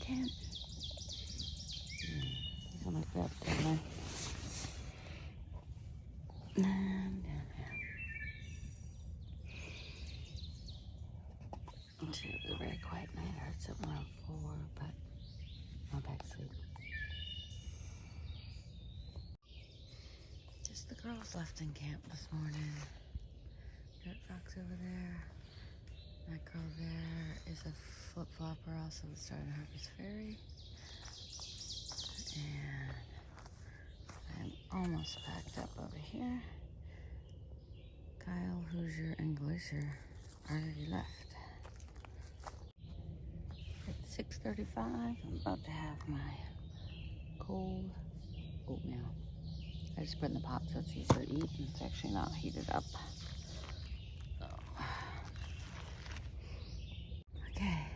can't. He's on my grab down there. Down here. It was a very quiet night. I heard something around 4, but I'm back to sleep. Just the girls left in camp this morning. Dirt Rock's over there. That girl there is a flip-flopper also that started Harper's Ferry. And I'm almost packed up over here. Kyle, Hoosier, and Glacier already left. It's 6:35. I'm about to have my cold oatmeal. I just put in the pot so it's easier to eat, and it's actually not heated up. So. Okay.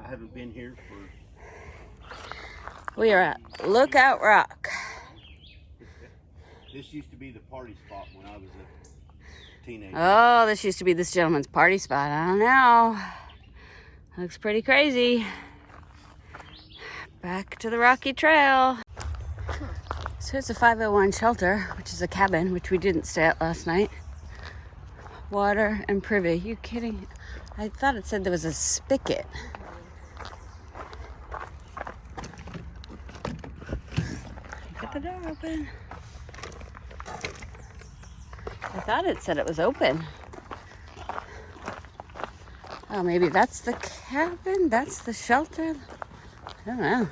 I haven't been here for... We are at Lookout Rock. This used to be the party spot when I was a teenager. Oh, this used to be this gentleman's party spot. I don't know. Looks pretty crazy. Back to the Rocky Trail. So it's a 501 shelter, which is a cabin, which we didn't stay at last night. Water and privy. You kidding? I thought it said there was a spigot. Get the door open. I thought it said it was open. Oh, maybe that's the cabin? That's the shelter? I don't know.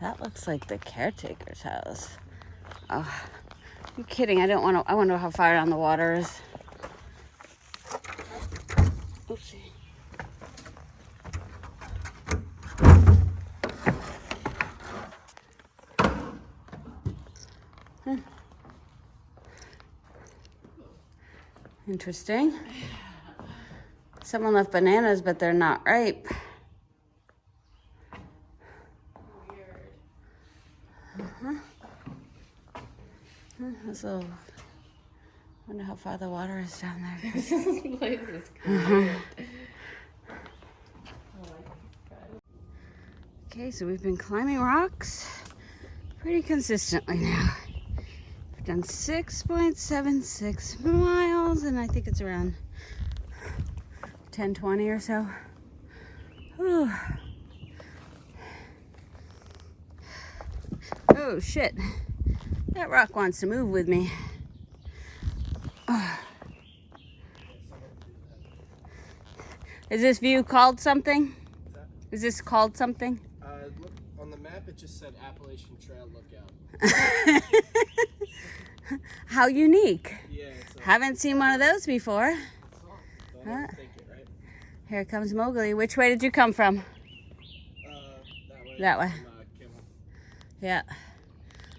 That looks like the caretaker's house. Oh, you kidding? I don't want to. I wonder how far down the water is. Oopsie. Interesting. Someone left bananas, but they're not ripe. This little, wonder how far the water is down there. This place is good. Okay, so we've been climbing rocks pretty consistently now. We've done 6.76 miles, and I think it's around 10:20 or so. Whew. Oh shit. That rock wants to move with me. Oh. Is this view called something? Is this called something? Look, on the map it just said Appalachian Trail Lookout. How unique. Yeah, Haven't seen one of those before. Don't overthink it, right? Here comes Mowgli. Which way did you come from? That way. That way. From, Kimmel. Yeah.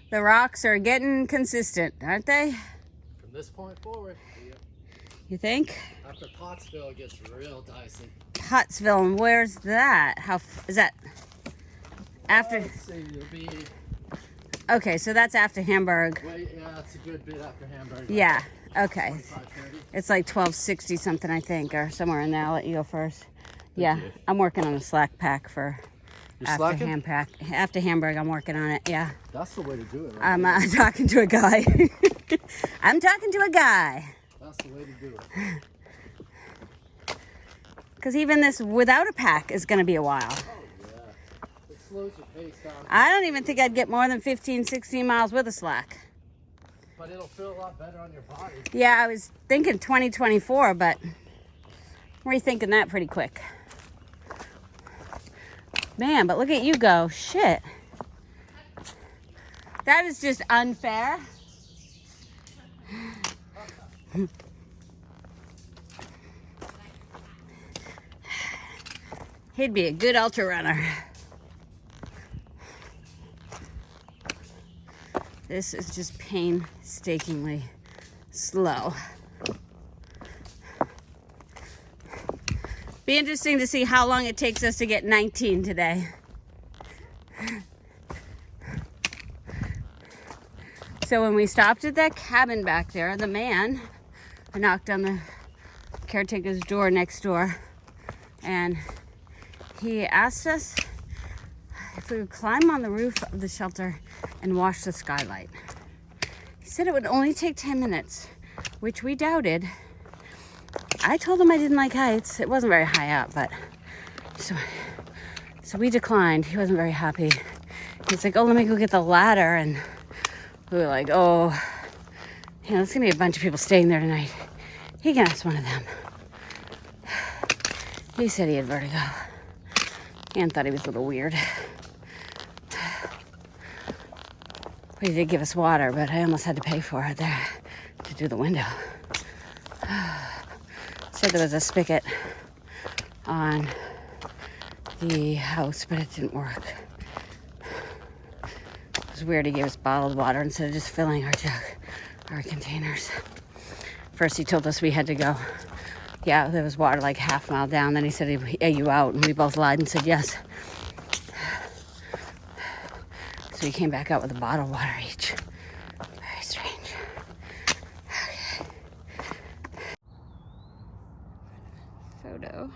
The rocks are getting consistent, aren't they? From this point forward. Yep. You think? After Pottsville it gets real dicey. Pottsville, and where's that? How is that? After. Let's see, it'll be... Okay, so that's after Hamburg. Wait, yeah, it's a good bit after Hamburg. Yeah. Okay. 25-30. It's like 1260 something, I think, or somewhere in there. I'll let you go first. Yeah, you. I'm working on a slack pack for You're after slacking? After Hamburg. I'm working on it. Yeah. That's the way to do it, right? I'm talking to a guy. I'm talking to a guy. That's the way to do it. Because even this without a pack is going to be a while. Oh, yeah. It slows your pace down. I don't even think I'd get more than 15, 16 miles with a slack. But it'll feel a lot better on your body. Yeah, I was thinking 2024, but rethinking that pretty quick. Man, but look at you go. Shit. That is just unfair. He'd be a good ultra runner. This is just painstakingly slow. Be interesting to see how long it takes us to get 19 today. So when we stopped at that cabin back there, the man, I knocked on the caretaker's door next door, and he asked us if we would climb on the roof of the shelter and watch the skylight. He said it would only take 10 minutes, which we doubted. I told him I didn't like heights. It wasn't very high up, but so we declined. He wasn't very happy. He's like, oh, let me go get the ladder. And we were like, oh, you know, there's gonna be a bunch of people staying there tonight. He can ask one of them. He said he had vertigo and thought he was a little weird. He did give us water, but I almost had to pay for it there to do the window. Said there was a spigot on the house, but it didn't work. It was weird. He gave us bottled water instead of just filling our containers. First he told us we had to go. Yeah, there was water like half a mile down. Then he said he'd air you out, and we both lied and said yes. So he came back out with a bottle of water each. Very strange. Okay. Photo.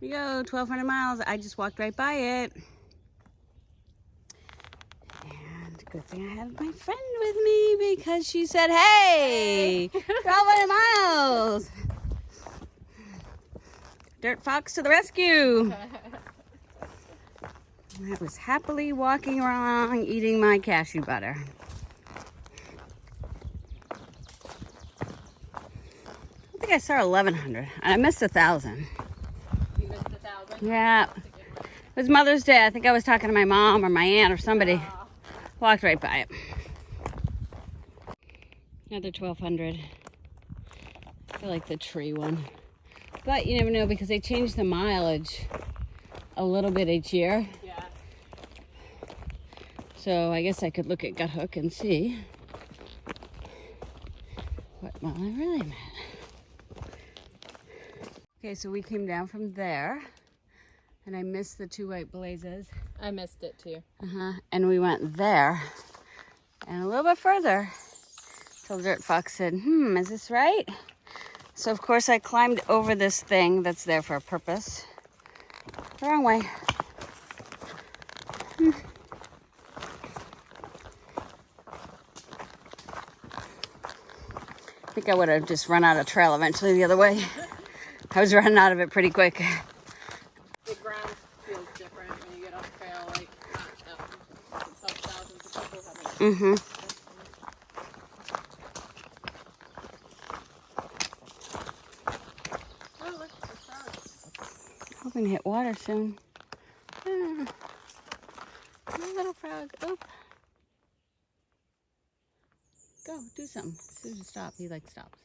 Here we go, 1,200 miles. I just walked right by it. And good thing I had my friend with me because she said, hey, 1,200 miles. Dirt Fox to the rescue. I was happily walking around eating my cashew butter. I think I saw 1,100. I missed 1,000. You missed 1,000? Yeah. It was Mother's Day. I think I was talking to my mom or my aunt or somebody. Walked right by it. Another 1,200. I feel like the tree one. But you never know because they change the mileage a little bit each year. Yeah. So I guess I could look at Gut Hook and see what mile I really am at. Okay, so we came down from there, and I missed the 2 white blazes. I missed it too. And we went there, and a little bit further, till Dirt Fox said, is this right? So of course I climbed over this thing that's there for a purpose. The wrong way. I think I would have just run out of trail eventually the other way. I was running out of it pretty quick. The ground feels different when you get off trail, like thousands of people haven't. Oh, look, the frogs. Hoping to hit water soon. Little frog. Oop. Go, do something. As soon as you stop, he like stops.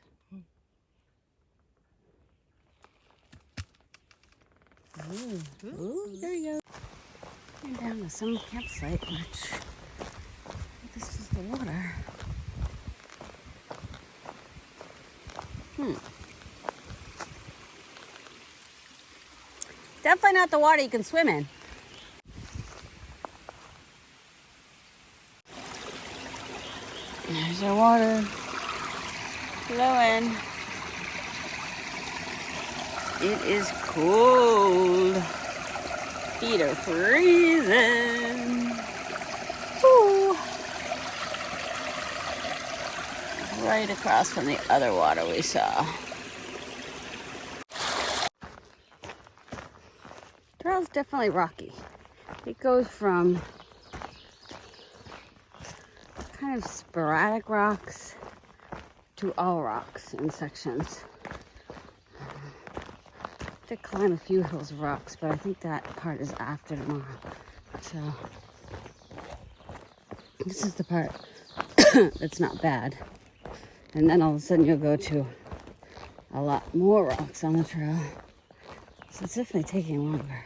Ooh, there you go. And down to some campsite, which this is the water. Definitely not the water you can swim in. There's our water flowing. It is cold. Feet are freezing. Ooh. Right across from the other water we saw. The trail's definitely rocky. It goes from kind of sporadic rocks to all rocks in sections. To climb a few hills of rocks, but I think that part is after tomorrow. So this is the part that's not bad. And then all of a sudden you'll go to a lot more rocks on the trail. So it's definitely taking longer.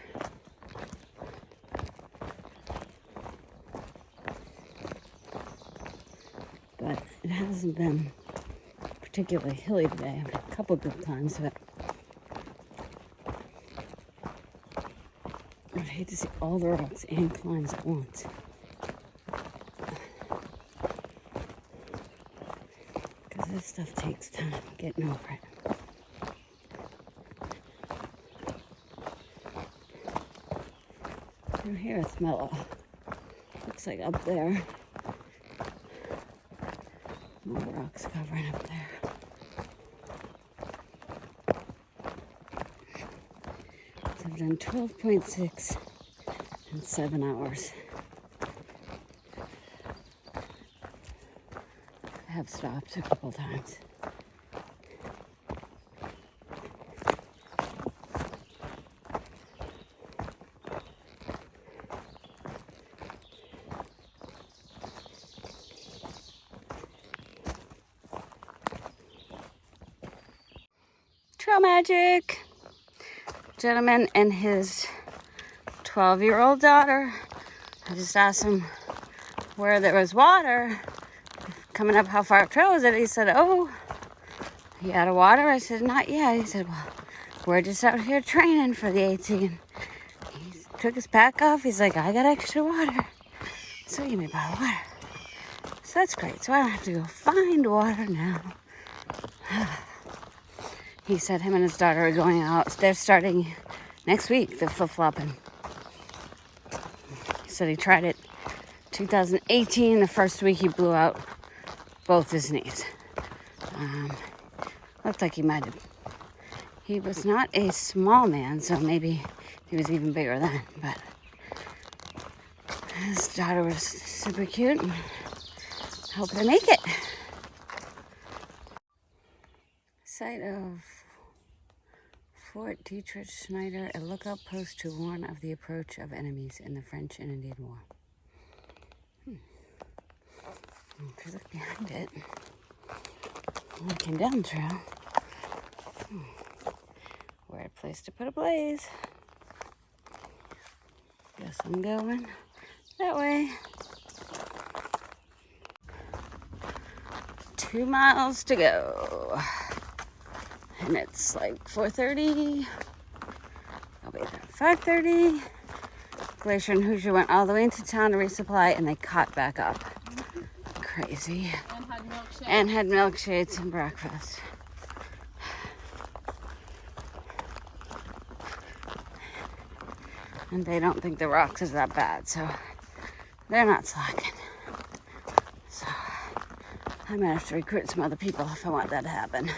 But it hasn't been particularly hilly today. I've had a couple good climbs, but I'd hate to see all the rocks and climbs at once. This stuff takes time getting over it. Through here it's mellow. Looks like up there. More rocks covering up there. So I've done 12.6 in 7 hours. I have stopped a couple times. Trail magic! Gentleman and his 12-year-old daughter. I just asked him where there was water coming up, how far up trail is it? He said, oh, you out of water? I said, not yet. He said, well, we're just out here training for the 18. He took his pack off. He's like, I got extra water. So he gave me a bottle of water. So that's great. So I don't have to go find water now. He said him and his daughter are going out. They're starting next week, the flip-flopping. He said he tried it 2018. The first week he blew out both his knees. Looked like he might have. He was not a small man, so maybe he was even bigger then. But his daughter was super cute, and hope they make it. Site of Fort Dietrich Schneider, a lookout post to warn of the approach of enemies in the French and Indian War. If you look behind it, looking down the trail, weird place to put a blaze. Guess I'm going that way. 2 miles to go. And it's like 4:30. I'll be there at 5:30. Glacier and Hoosier went all the way into town to resupply, and they caught back up. Crazy. And had milkshakes and breakfast. And they don't think the rocks is that bad, so they're not slacking. So I might have to recruit some other people if I want that to happen.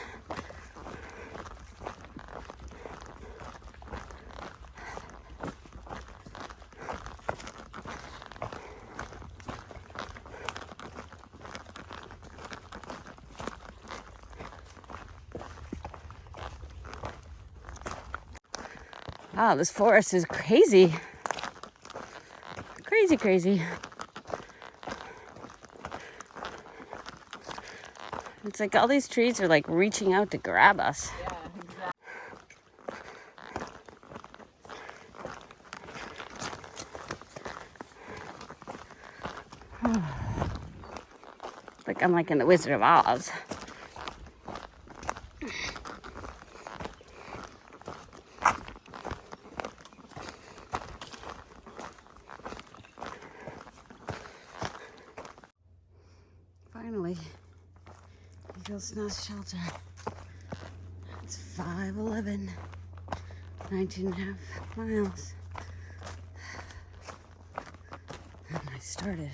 Wow, this forest is crazy. Crazy, crazy. It's like all these trees are like reaching out to grab us. Yeah, exactly. Like I'm like in the Wizard of Oz. Finally, Eagle's Nest Shelter. It's 5:11, 19.5 miles. And I started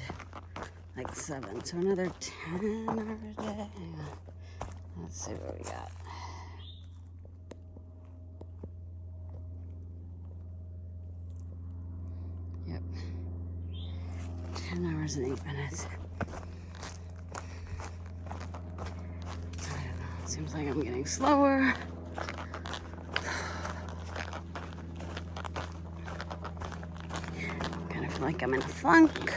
like 7, so another 10 hours a day. Hang on. Let's see what we got. Yep. 10 hours and 8 minutes. Seems like I'm getting slower. Kind of feel like I'm in a funk.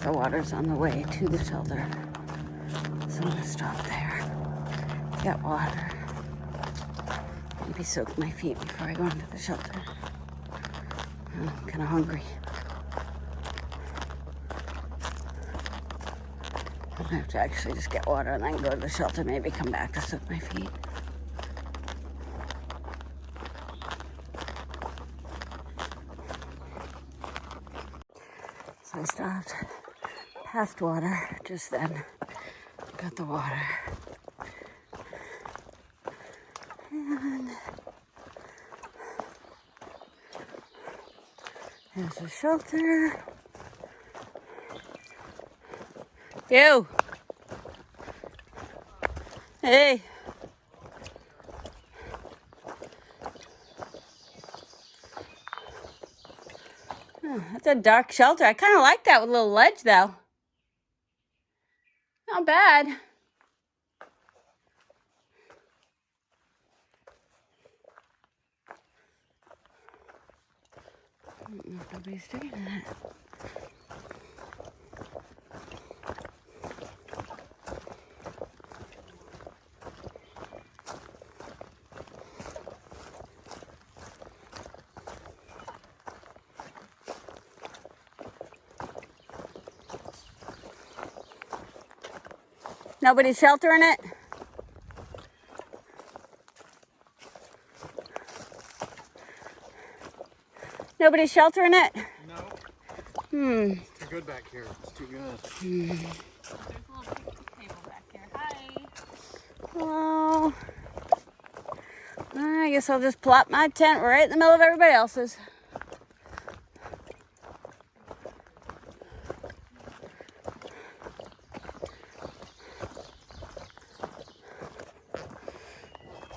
The water's on the way to the shelter. So I'm gonna stop there. Get water. Maybe soak my feet before I go into the shelter. I'm kind of hungry. I have to actually just get water and then go to the shelter, maybe come back to soak my feet. So I stopped past water just then. Got the water. And there's a shelter. You. Hey. Oh, that's a dark shelter. I kind of like that with a little ledge, though. Not bad. Nobody's doing that. Nobody's sheltering it? Nobody's sheltering it? No. Hmm. It's too good back here. It's too good. There's a little picnic table back here. Hi. Well, I guess I'll just plop my tent right in the middle of everybody else's.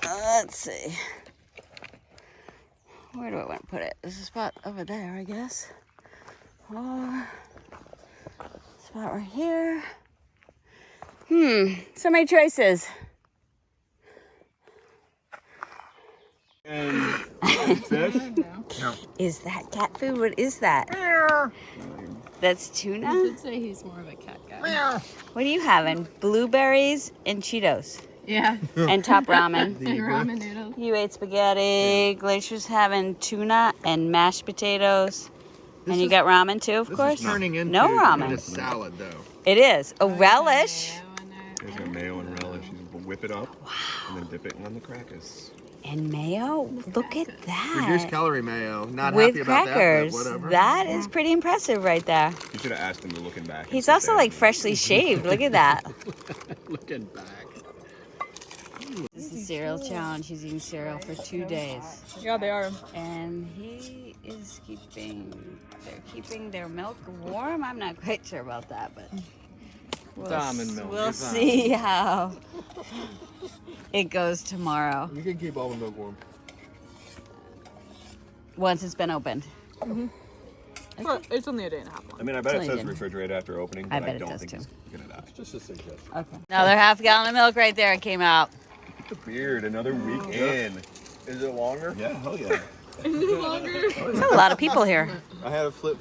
Let's see. Where do I want to put it? There's a spot over there, I guess. Or spot right here. So many choices. And fish? No. Is that cat food? What is that? That's tuna? You should say he's more of a cat guy. What are you having? Blueberries and Cheetos. Yeah. And top ramen. And ramen noodles. You ate spaghetti. Glacier's having tuna and mashed potatoes. And you got ramen too, of course? This is turning into no kind ramen. of salad, though. It is. A relish. There's a mayo and relish. You whip it up and then dip it on the crackers. And mayo? Look at that. Reduced calorie mayo. Not With happy about crackers. that, but whatever. That is pretty impressive right there. You should have asked him to looking back. and He's sit also there. like freshly shaved. Look at that. Looking back. This is the cereal challenge. He's eating cereal for 2 days. Yeah, they are. And he is they're keeping their milk warm. I'm not quite sure about that, but Almond milk. we'll It's see how it goes tomorrow You can keep all the milk warm. once it's been opened. Well, it's only a day and a half long. I mean, I bet it Totally says did. refrigerate after opening, I but bet I it don't does, think too. it's gonna die. Just a suggestion. Okay. Another half gallon of milk right there came out. The beard, another week in. Is it longer? Yeah, hell yeah. Is it longer? There's a lot of people here. I had a flip